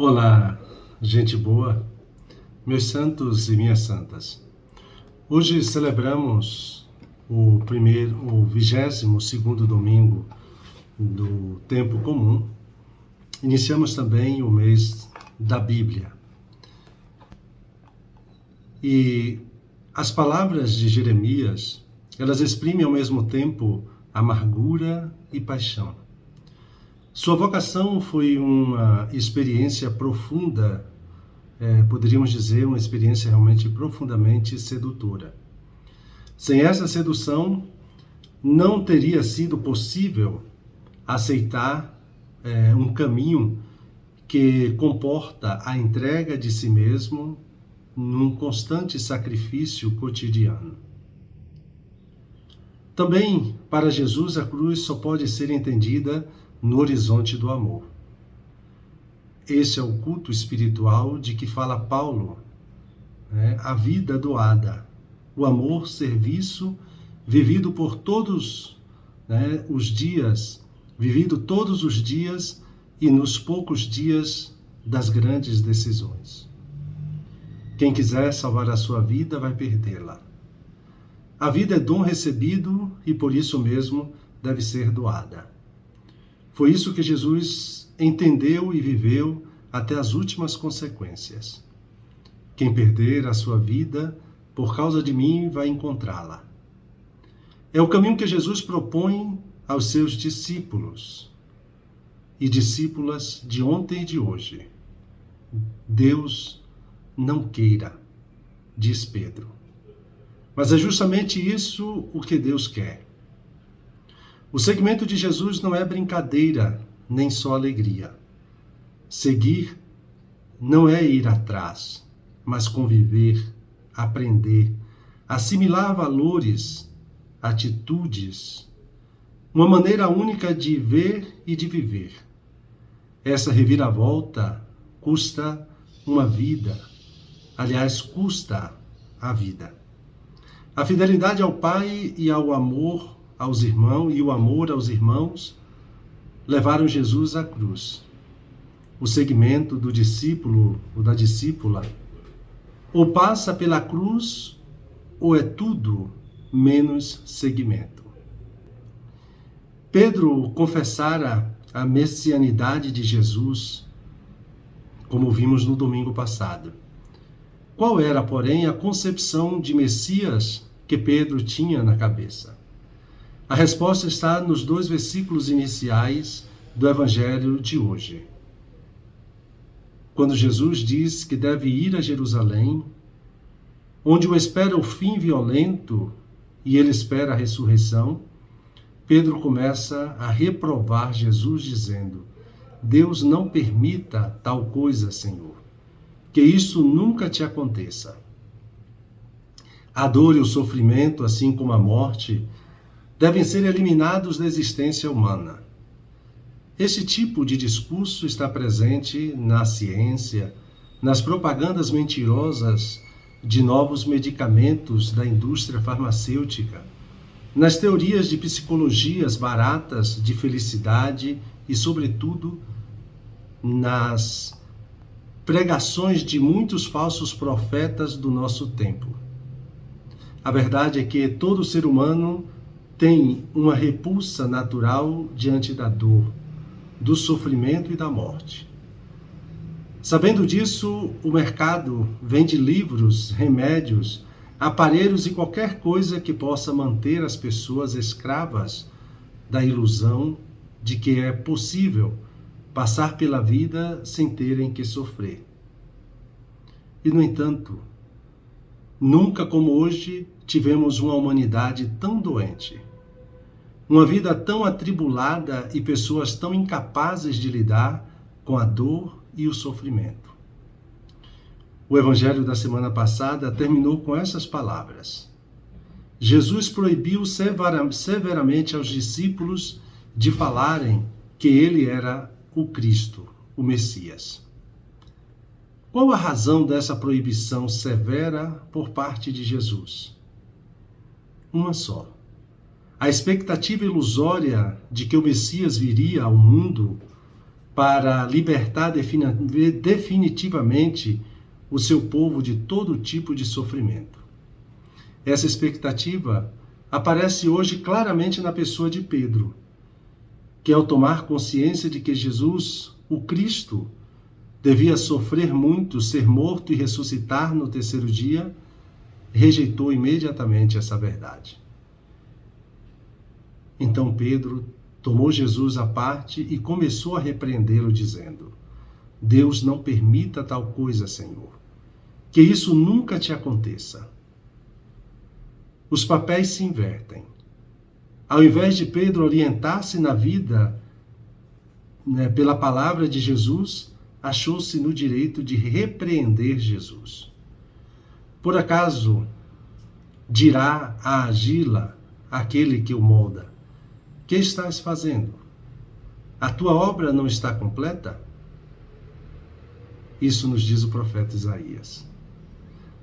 Olá, gente boa, meus santos e minhas santas. Hoje celebramos o 22º domingo do tempo comum. Iniciamos também o mês da Bíblia. E as palavras de Jeremias, elas exprimem ao mesmo tempo amargura e paixão. Sua vocação foi uma experiência profunda, poderíamos dizer, uma experiência realmente profundamente sedutora. Sem essa sedução, não teria sido possível aceitar um caminho que comporta a entrega de si mesmo num constante sacrifício cotidiano. Também, para Jesus, a cruz só pode ser entendida no horizonte do amor. Esse é o culto espiritual de que fala Paulo, a vida doada, o amor, serviço, vivido por todos os dias, vivido todos os dias e nos poucos dias das grandes decisões. Quem quiser salvar a sua vida vai perdê-la. A vida é dom recebido e por isso mesmo deve ser doada. Foi isso que Jesus entendeu e viveu até as últimas consequências. Quem perder a sua vida por causa de mim vai encontrá-la. É o caminho que Jesus propõe aos seus discípulos e discípulas de ontem e de hoje. Deus não queira, diz Pedro. Mas é justamente isso o que Deus quer. O seguimento de Jesus não é brincadeira, nem só alegria. Seguir não é ir atrás, mas conviver, aprender, assimilar valores, atitudes, uma maneira única de ver e de viver. Essa reviravolta custa uma vida, aliás, custa a vida. A fidelidade ao Pai e ao amor aos irmãos e o amor aos irmãos levaram Jesus à cruz. O seguimento do discípulo ou da discípula ou passa pela cruz ou é tudo menos seguimento. Pedro confessara a messianidade de Jesus, como vimos no domingo passado. Qual era, porém, a concepção de Messias que Pedro tinha na cabeça? A resposta está nos 2 versículos iniciais do Evangelho de hoje. Quando Jesus diz que deve ir a Jerusalém, onde o espera o fim violento e ele espera a ressurreição, Pedro começa a reprovar Jesus dizendo: Deus não permita tal coisa, Senhor, que isso nunca te aconteça. A dor e o sofrimento, assim como a morte, devem ser eliminados da existência humana. Esse tipo de discurso está presente na ciência, nas propagandas mentirosas de novos medicamentos da indústria farmacêutica, nas teorias de psicologias baratas de felicidade e, sobretudo, nas pregações de muitos falsos profetas do nosso tempo. A verdade é que todo ser humano tem uma repulsa natural diante da dor, do sofrimento e da morte. Sabendo disso, o mercado vende livros, remédios, aparelhos e qualquer coisa que possa manter as pessoas escravas da ilusão de que é possível passar pela vida sem terem que sofrer. E, no entanto, nunca como hoje tivemos uma humanidade tão doente. Uma vida tão atribulada e pessoas tão incapazes de lidar com a dor e o sofrimento. O evangelho da semana passada terminou com essas palavras. Jesus proibiu severamente aos discípulos de falarem que ele era o Cristo, o Messias. Qual a razão dessa proibição severa por parte de Jesus? Uma só. A expectativa ilusória de que o Messias viria ao mundo para libertar definitivamente o seu povo de todo tipo de sofrimento. Essa expectativa aparece hoje claramente na pessoa de Pedro, que ao tomar consciência de que Jesus, o Cristo, devia sofrer muito, ser morto e ressuscitar no terceiro dia, rejeitou imediatamente essa verdade. Então Pedro tomou Jesus à parte e começou a repreendê-lo, dizendo: Deus não permita tal coisa, Senhor. Que isso nunca te aconteça. Os papéis se invertem. Ao invés de Pedro orientar-se na vida pela palavra de Jesus, achou-se no direito de repreender Jesus. Por acaso dirá a Agila, aquele que o molda: que estás fazendo? A tua obra não está completa? Isso nos diz o profeta Isaías.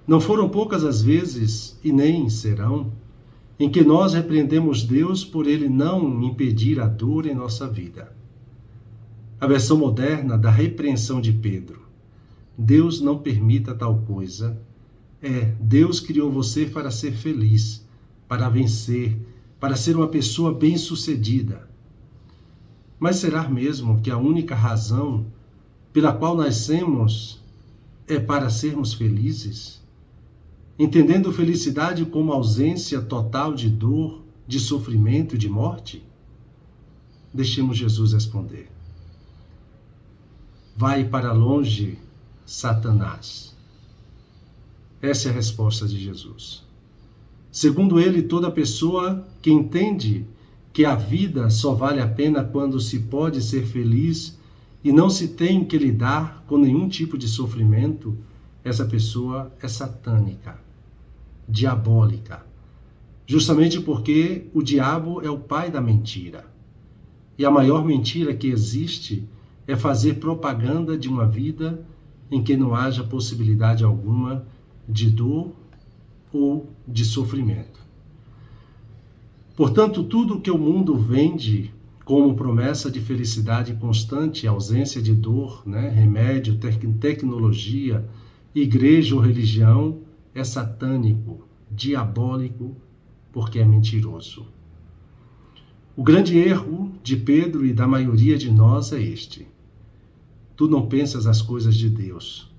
Não foram poucas as vezes, e nem serão, em que nós repreendemos Deus por ele não impedir a dor em nossa vida. A versão moderna da repreensão de Pedro: Deus não permita tal coisa. Deus criou você para ser feliz, para vencer, para ser uma pessoa bem-sucedida. Mas será mesmo que a única razão pela qual nascemos é para sermos felizes? Entendendo felicidade como ausência total de dor, de sofrimento e de morte? Deixemos Jesus responder. Vai para longe, Satanás. Essa é a resposta de Jesus. Segundo ele, toda pessoa que entende que a vida só vale a pena quando se pode ser feliz e não se tem que lidar com nenhum tipo de sofrimento, essa pessoa é satânica, diabólica, justamente porque o diabo é o pai da mentira. E a maior mentira que existe é fazer propaganda de uma vida em que não haja possibilidade alguma de dor ou de sofrimento. Portanto, tudo que o mundo vende como promessa de felicidade constante, ausência de dor, remédio, tecnologia, igreja ou religião, é satânico, diabólico, porque é mentiroso. O grande erro de Pedro e da maioria de nós é este: tu não pensas as coisas de Deus,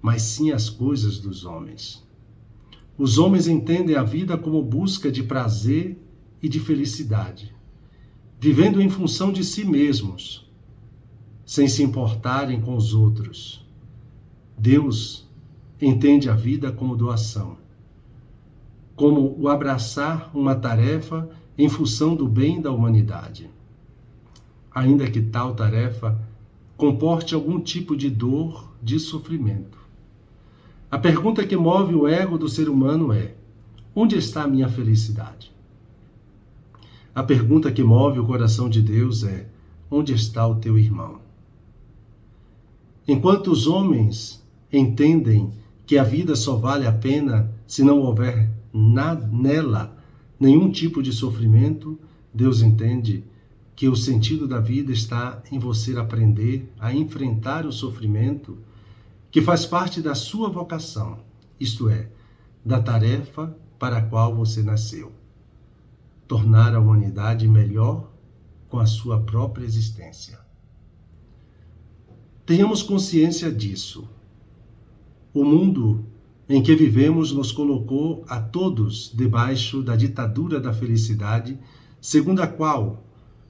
mas sim as coisas dos homens. Os homens entendem a vida como busca de prazer e de felicidade, vivendo em função de si mesmos, sem se importarem com os outros. Deus entende a vida como doação, como o abraçar uma tarefa em função do bem da humanidade, ainda que tal tarefa comporte algum tipo de dor, de sofrimento. A pergunta que move o ego do ser humano é: onde está a minha felicidade? A pergunta que move o coração de Deus é: onde está o teu irmão? Enquanto os homens entendem que a vida só vale a pena se não houver nela nenhum tipo de sofrimento, Deus entende que o sentido da vida está em você aprender a enfrentar o sofrimento que faz parte da sua vocação, isto é, da tarefa para a qual você nasceu. Tornar a humanidade melhor com a sua própria existência. Tenhamos consciência disso. O mundo em que vivemos nos colocou a todos debaixo da ditadura da felicidade, segundo a qual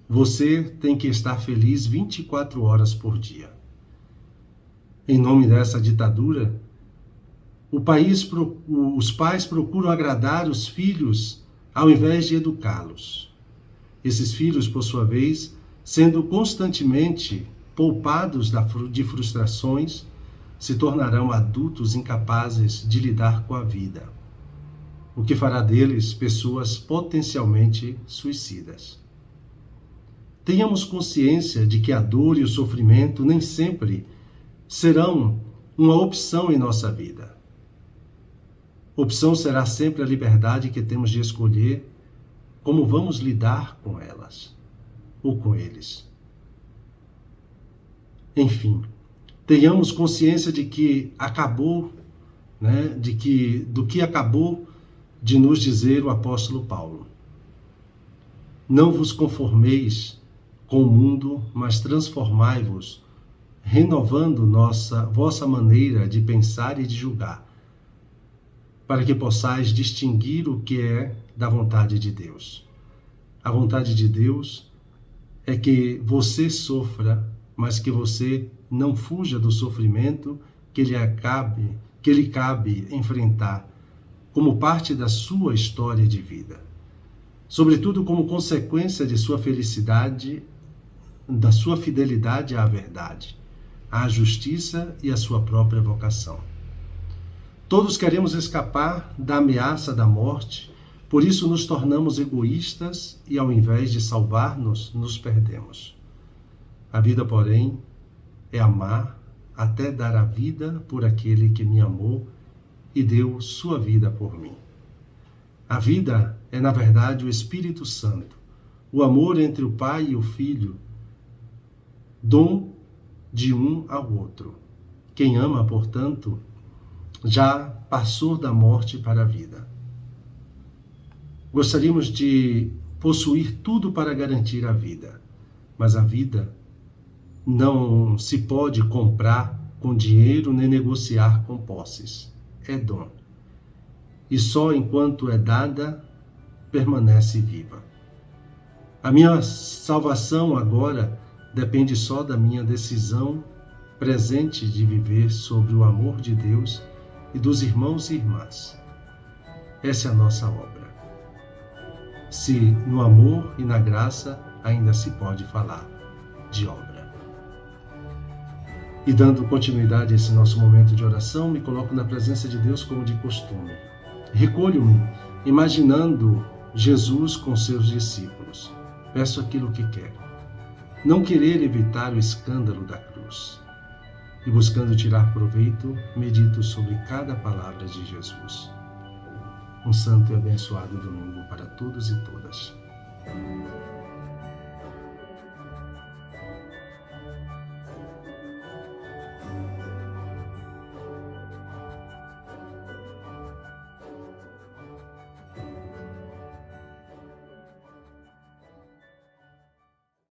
você tem que estar feliz 24 horas por dia. Em nome dessa ditadura, os pais procuram agradar os filhos ao invés de educá-los. Esses filhos, por sua vez, sendo constantemente poupados de frustrações, se tornarão adultos incapazes de lidar com a vida, o que fará deles pessoas potencialmente suicidas. Tenhamos consciência de que a dor e o sofrimento nem sempre serão uma opção em nossa vida. Opção será sempre a liberdade que temos de escolher como vamos lidar com elas ou com eles. Enfim, tenhamos consciência de que acabou, do que acabou de nos dizer o apóstolo Paulo. Não vos conformeis com o mundo, mas transformai-vos, renovando vossa maneira de pensar e de julgar, para que possais distinguir o que é da vontade de Deus. A vontade de Deus é que você sofra, mas que você não fuja do sofrimento que lhe cabe enfrentar como parte da sua história de vida. Sobretudo como consequência de sua felicidade, da sua fidelidade à verdade, à justiça e à sua própria vocação. Todos queremos escapar da ameaça da morte, por isso nos tornamos egoístas e, ao invés de salvar-nos, nos perdemos. A vida, porém, é amar até dar a vida por aquele que me amou e deu sua vida por mim. A vida é, na verdade, o Espírito Santo, o amor entre o Pai e o Filho, dom de um ao outro. Quem ama, portanto, já passou da morte para a vida. Gostaríamos de possuir tudo para garantir a vida, mas a vida não se pode comprar com dinheiro nem negociar com posses. É dom. E só enquanto é dada, permanece viva. A minha salvação agora depende só da minha decisão presente de viver sobre o amor de Deus e dos irmãos e irmãs. Essa é a nossa obra. Se no amor e na graça ainda se pode falar de obra. E dando continuidade a esse nosso momento de oração, me coloco na presença de Deus como de costume. Recolho-me, imaginando Jesus com seus discípulos. Peço aquilo que quero. Não querer evitar o escândalo da cruz. E buscando tirar proveito, medito sobre cada palavra de Jesus. Um santo e abençoado domingo para todos e todas.